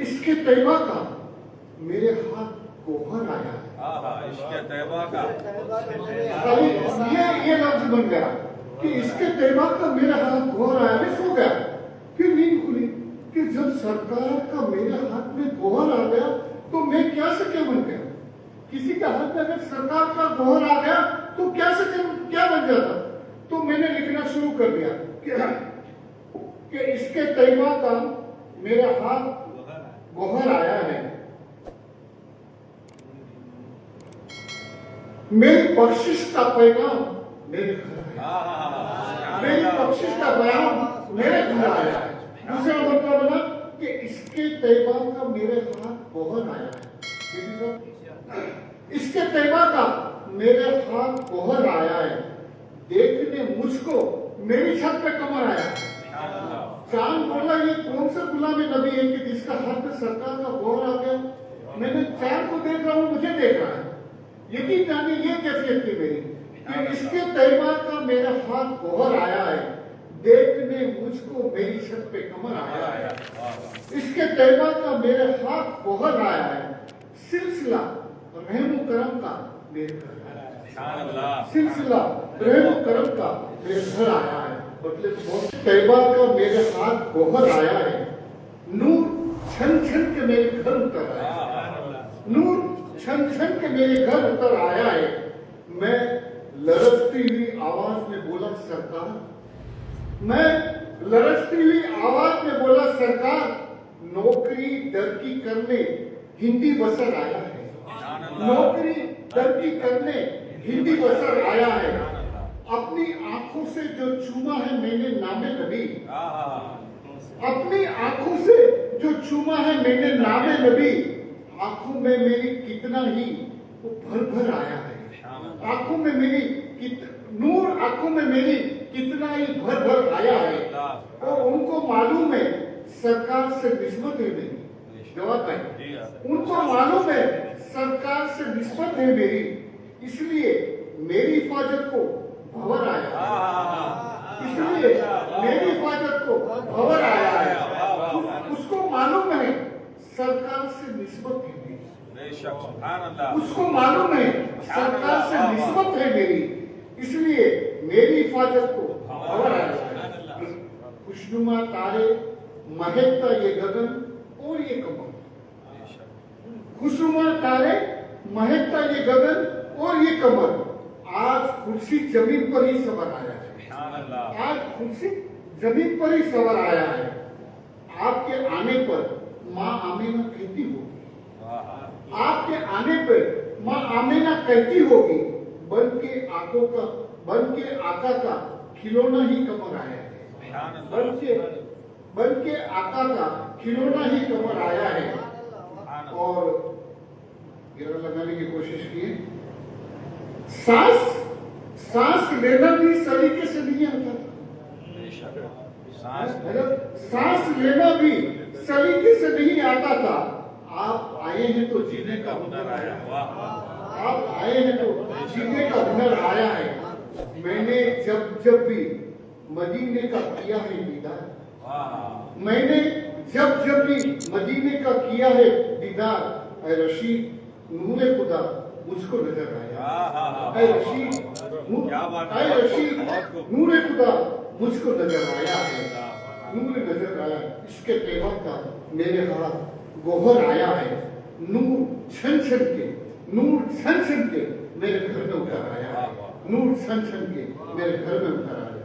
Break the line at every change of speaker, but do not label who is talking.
اس کے طیبہ کا میرے ہاتھ گوہر آیا ہے.
عشق طیبہ کا
یہ لفظ بن گیا کہ اس کے طیبہ کا میرے ہاتھ گوہر آیا. میں سو گیا, پھر نیند کھلی کہ جب سرکار کا میرے ہاتھ میں گوہر آ گیا تو میں کیا سے کیا بن گیا. کسی کے ہاتھ میں اگر سرکار کا گوہر آ گیا تو کیا سے کیا بن جاتا. تو میں نے لکھنا شروع کر دیا کہ اس کے طیبہ کا میرا ہاتھ گوہر آیا ہے, میری بخشش کا پیغام میرے گھر آیا, میری بخشش کا پیغام میرے گھر آیا ہے. دوسرا مطلب بنا کہ اس کے طیبہ کا میرے ہاتھ گوہر آیا ہے. اس کے طیبہ کا میرے ہاتھ گوہر آیا ہے, دیکھنے مجھ کو میری چھت پہ کمر آیا ہے. چاند بولا یہ کون سا غلام نبی ہے کہ جس کا ہاتھ میں سرکار کا گوہر آ گیا. میں نے چاند کو دیکھ رہا ہوں, مجھے دیکھ رہا ہے. یقین جانے یہ کیفیت تھی میری کہ اس کے طیبہ کا میرا ہاتھ گوہر آیا ہے, دیکھنے مجھ کو میری چھت پہ کمر آیا ہے. اس کے طیبہ کا میرے ہاتھ گوہر آیا ہے, سلسلہ رحم و کرم کا میرے گھر آیا ہے. سلسلہ رحم و کرم کا میرے گھر آیا ہے. طیبہ کا میرے ہاتھ گوہر آیا ہے, نور چھن چھن کے میرے گھر اتر آیا ہے. نور چھن چھن کے میرے گھر اتر آیا ہے. میں لرزتی ہوئی آواز میں بولا سرکار, میں لرزتی ہوئی آواز میں بولا سرکار, نوکری درکی کرنے ہندی بسر آیا ہے. نوکری درکی کرنے ہندی بسر آیا ہے. اپنی آنکھوں سے جو چوما ہے میں نے نام نبی, اپنی آنکھوں سے جو چوما ہے میں نے نام نبی, آنکھوں میں میری کتنا ہی وہ بھر بھر آیا ہے. آنکھوں میں میری نور آنکھوں میں میری کتنا ہی بھر بھر آیا ہے. اور ان کو معلوم ہے سرکار سے نسبت ہے میری. جواب ہے, ان کو معلوم ہے سرکار سے نسبت ہے میری, اس لیے میری حفاظت کو بھور آیا ہے. اس لیے میری حفاظت کو بھور آیا ہے. اس کو معلوم ہے سرکار سے نسبت ہے میری. اس کو معلوم ہے سرکار سے نسبت ہے میری, اس لیے میری حفاظت کو بھور آیا ہے. خوشنما تارے مہکتا یہ گگن اور یہ کمر, خوشنما تارے مہکتا یہ گگن اور یہ کمر, آج کرسی زمین پر ہی سور آیا ہے. آج کرسی زمین پر ہی سور آیا ہے. آپ کے آنے پر ماں آمینہ کہتی ہوگی, آپ کے آنے پر ماں آمینہ کہتی ہوگی, بن کے آقا کا کھلونا ہی کمر آیا ہے. بن کے آقا کا کھلونا ہی کمر آیا ہے. اور گرہ لگانے کی کوشش کی, سانس لینا بھی سلیقے سے نہیں آتا تھا. سانس لینا بھی سلیقے سے نہیں آتا تھا. آپ آئے ہیں تو جینے کا ہنر آیا ہے. آپ آئے ہیں تو جینے کا ہنر آیا ہے. میں نے جب بھی مدینے کا کیا ہے دیدار, میں نے جب بھی مدینے کا کیا ہے دیدار, اے رشید نور خدا مجھ کو نظر آیا. اے رشید نور خدا مجھ کو نظر آیا ہے. نور نظر آیا. اس کے طیبہ کا میرے ہاتھ گوہر آیا ہے. نور چھن چھن کے میرے گھر میں اتر آیا ہے. نور چھن چھن کے میرے گھر میں اتر آیا ہے.